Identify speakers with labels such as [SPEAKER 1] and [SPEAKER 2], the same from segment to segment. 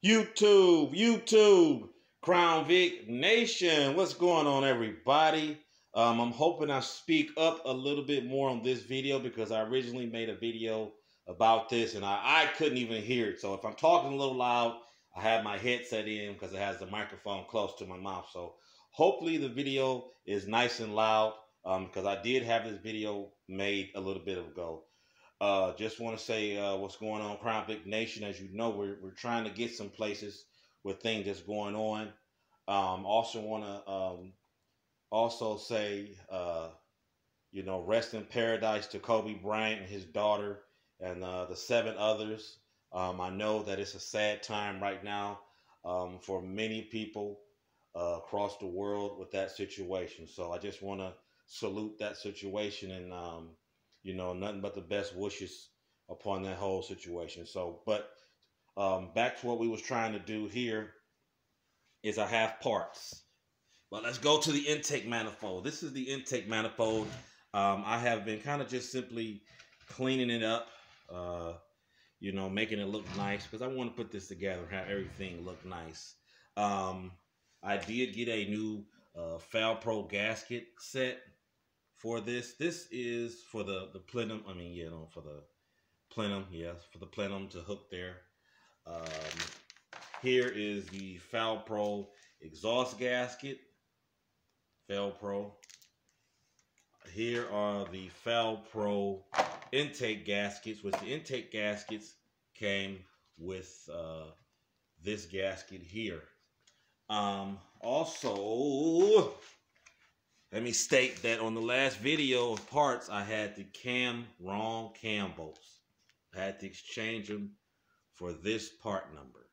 [SPEAKER 1] YouTube, Crown Vic Nation. What's going on, everybody? I'm hoping I speak up a little bit more on this video because I originally made a video about this and I couldn't even hear it. So if I'm talking a little loud, I have my headset in because it has the microphone close to my mouth. So hopefully the video is nice and loud because I did have this video made a little bit ago. Just want to say what's going on, Crown Vic Nation. As you know, we're trying to get some places with things that's going on. Also want to also say, rest in paradise to Kobe Bryant and his daughter and the seven others. I know that it's a sad time right now for many people across the world with that situation. So I just want to salute that situation and nothing but the best wishes upon that whole situation. So, but back to what we was trying to do here is I have parts. But let's go to the intake manifold. This is the intake manifold. I have been kind of just simply cleaning it up, making it look nice because I want to put this together and have everything look nice. I did get a new Falpro gasket set for this. This is for the plenum. For the plenum. Yes, for the plenum to hook there. Here is the Falpro exhaust gasket. Falpro. Here are the Falpro intake gaskets, which the intake gaskets came with this gasket here. Also, let me state that on the last video of parts, I had the wrong cam bolts. I had to exchange them for this part number.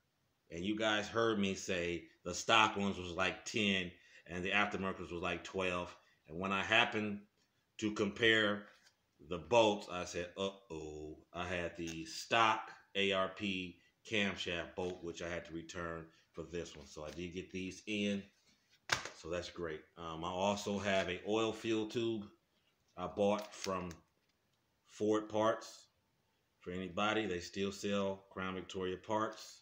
[SPEAKER 1] And you guys heard me say the stock ones was like 10 and the aftermarket was like 12. And when I happened to compare the bolts, I said, uh-oh, I had the stock ARP camshaft bolt, which I had to return for this one. So I did get these in. So that's great. I also have a oil fill tube I bought from Ford Parts. For anybody, they still sell Crown Victoria parts.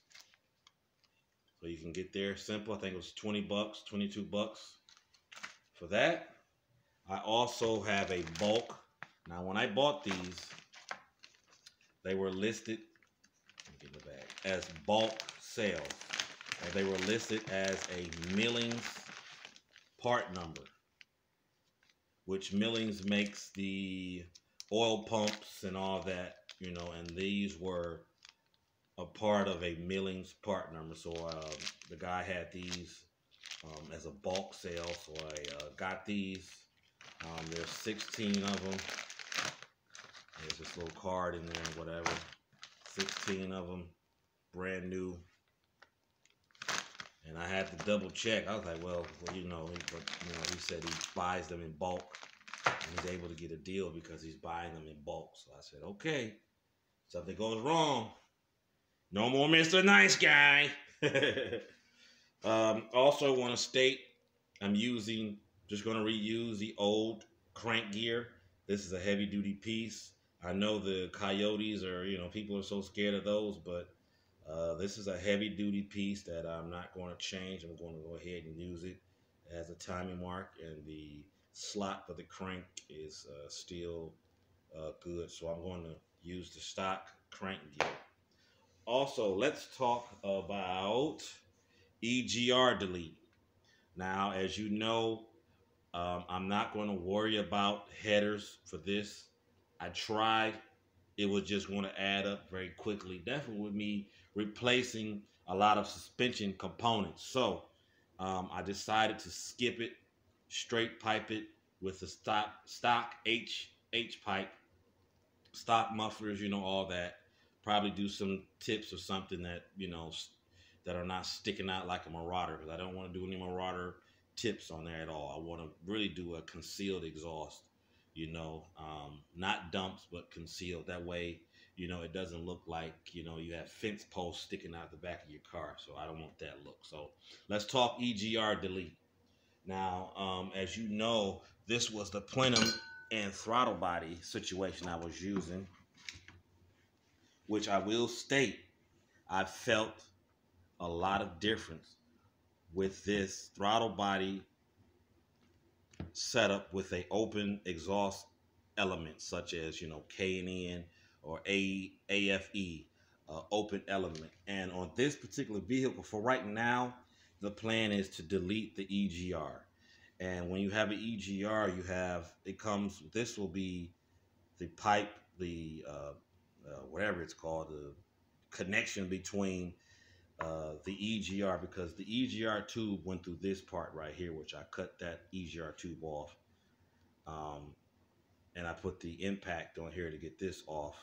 [SPEAKER 1] So you can get there simple. I think it was 20 bucks, 22 bucks for that. I also have a bulk. Now, when I bought these, they were listed as bulk sales. And they were listed as a Millings part number, which Millings makes the oil pumps and all that, and these were a part of a Millings part number. So the guy had these as a bulk sale, so I got these. There's 16 of them. There's this little card in there, whatever. 16 of them, brand new. And I had to double check. I was like, he said he buys them in bulk. And he's able to get a deal because he's buying them in bulk. So I said, okay, something goes wrong. No more Mr. Nice Guy. Also want to state I'm just going to reuse the old crank gear. This is a heavy duty piece. I know the Coyotes are, people are so scared of those, but this is a heavy duty piece that I'm not going to change. I'm going to go ahead and use it. It has a timing mark and the slot for the crank is still good. So I'm going to use the stock crank gear. Also, let's talk about EGR delete. Now, as you know, I'm not going to worry about headers for this. I tried. It was just going to add up very quickly. Definitely with me replacing a lot of suspension components. So I decided to skip it, straight pipe it with the stock H pipe, stock mufflers, all that. Probably do some tips or something that, that are not sticking out like a Marauder, because I don't want to do any Marauder tips on there at all. I want to really do a concealed exhaust, not dumps, but concealed. That way, it doesn't look like, you have fence posts sticking out the back of your car. So I don't want that look. So let's talk EGR delete. Now, as you know, this was the plenum and throttle body situation I was using, which I will state I felt a lot of difference with this throttle body setup with a open exhaust element such as, you know, K&N or AFE, open element. And on this particular vehicle, for right now, the plan is to delete the EGR. And when you have an EGR, you have, it comes, this will be the pipe, the whatever it's called, the connection between the EGR, because the EGR tube went through this part right here, which I cut that EGR tube off. And I put the impact on here to get this off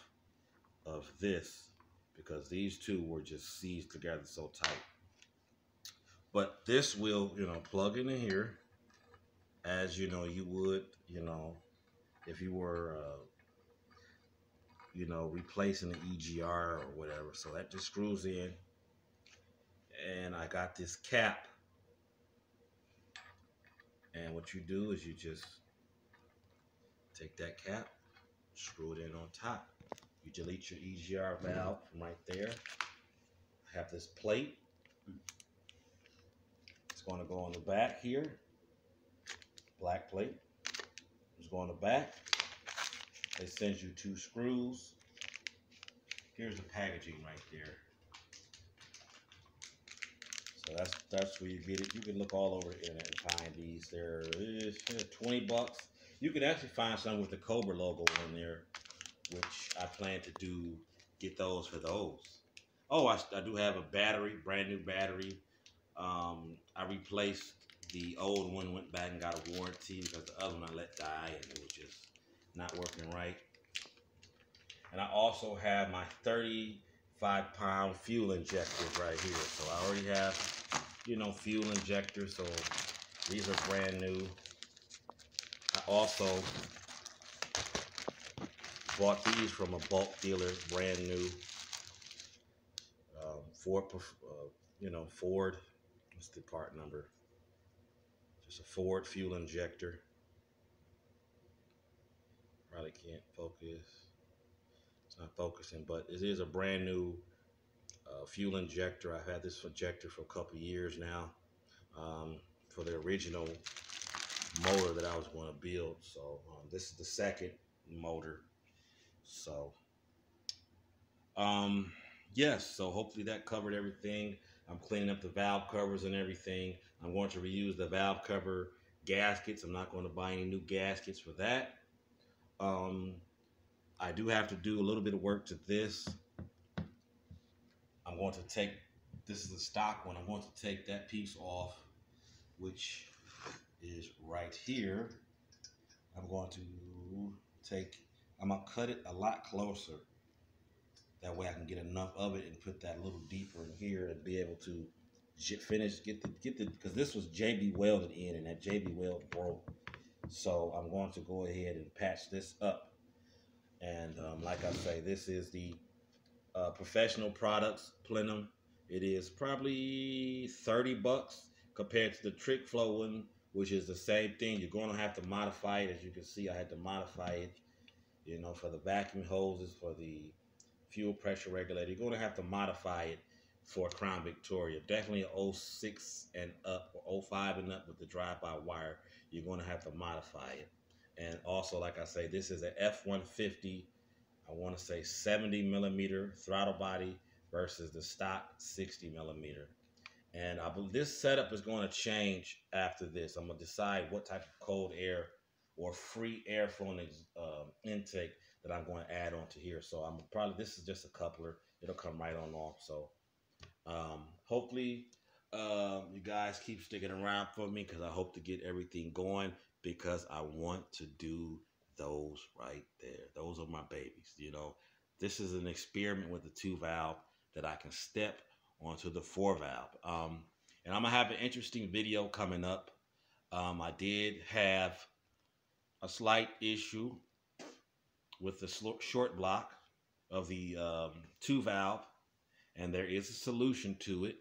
[SPEAKER 1] of this, because these two were just seized together so tight. But this will, you know, plug in here as, you know, you would, you know, if you were, you know, replacing the EGR or whatever. So that just screws in. And I got this cap. And what you do is you just take that cap, screw it in on top. You delete your EGR valve from right there. I have this plate. It's going to go on the back here. Black plate. It's going on the back. They send you 2 screws. Here's the packaging right there. So that's where you get it. You can look all over the internet and find these. They're 20 bucks. You can actually find some with the Cobra logo on there, which I plan to get those for those. Oh, I do have a battery, brand new battery. I replaced the old one, went back and got a warranty because the other one I let die and it was just not working right. And I also have my 35-pound fuel injectors right here. So I already have, you know, fuel injectors. So these are brand new. I also bought these from a bulk dealer, brand new. Ford, you know, Ford. What's the part number? Just a Ford fuel injector. Probably can't focus. It's not focusing, but it is a brand new fuel injector. I've had this injector for a couple of years now, for the original motor that I was going to build. So this is the second motor. So yes, so hopefully that covered everything. I'm cleaning up the valve covers and everything. I'm going to reuse the valve cover gaskets. I'm not going to buy any new gaskets for that. I do have to do a little bit of work to this. I'm going to take, this is a stock one, I'm going to take that piece off, which is right here. I'm going to cut it a lot closer. That way I can get enough of it and put that a little deeper in here and be able to finish, get the, because this was JB welded in and that JB weld broke. So I'm going to go ahead and patch this up. And like I say, this is the Professional Products Plenum. It is probably 30 bucks compared to the Trick Flow one, which is the same thing. You're going to have to modify it. As you can see, I had to modify it, you know, for the vacuum hoses, for the fuel pressure regulator. You're going to have to modify it for Crown Victoria. Definitely a 06 and up, or 05 and up with the drive-by wire. You're going to have to modify it. And also, like I say, this is an F-150, I want to say 70 millimeter throttle body versus the stock 60 millimeter. And I believe this setup is going to change after this. I'm going to decide what type of cold air or free airflow intake that I'm going to add onto here. So I'm probably, this is just a coupler. It'll come right on off. So hopefully you guys keep sticking around for me, because I hope to get everything going, because I want to do those right there. Those are my babies. You know, this is an experiment with the 2-valve that I can step onto the 4-valve. And I'm gonna have an interesting video coming up. I did have a slight issue with the short block of the 2-valve, and there is a solution to it.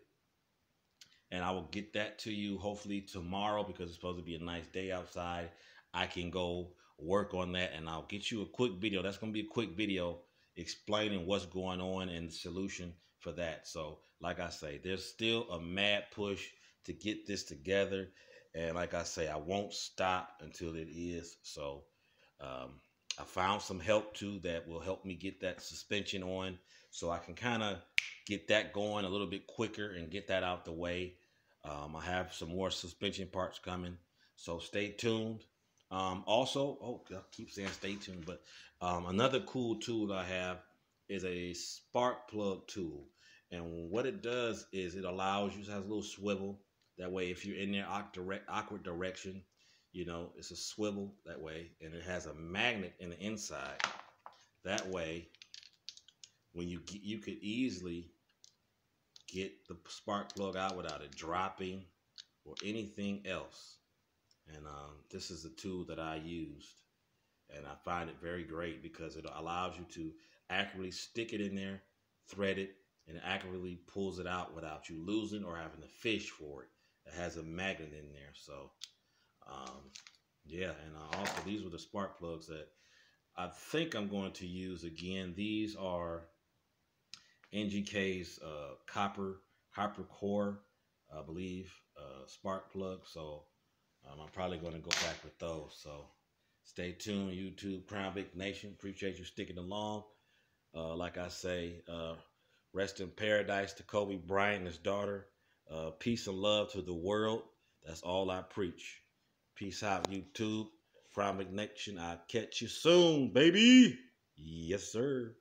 [SPEAKER 1] And I will get that to you hopefully tomorrow, because it's supposed to be a nice day outside. I can go work on that, and I'll get you a quick video. That's going to be a quick video explaining what's going on and the solution for that. So, like I say, there's still a mad push to get this together. And like I say, I won't stop until it is. So, um, I found some help too that will help me get that suspension on so I can kind of get that going a little bit quicker and get that out the way. I have some more suspension parts coming, so stay tuned. Also, oh, I keep saying stay tuned, but another cool tool I have is a spark plug tool. And what it does is it allows you, it has a little swivel. That way, if you're in there awkward direction, you know, it's a swivel that way, and it has a magnet in the inside. That way, when you could easily get the spark plug out without it dropping or anything else. And this is the tool that I used, and I find it very great because it allows you to accurately stick it in there, thread it, and it accurately pulls it out without you losing or having to fish for it. It has a magnet in there, so yeah. And also, these were the spark plugs that I think I'm going to use again. These are NGK's copper core, I believe, spark plug. So I'm probably going to go back with those. So stay tuned, YouTube, Crown Vic Nation. Appreciate you sticking along. Like I say, rest in paradise to Kobe Bryant and his daughter. Peace and love to the world. That's all I preach. Peace out, YouTube. Crown Vic Nation. I'll catch you soon, baby. Yes, sir.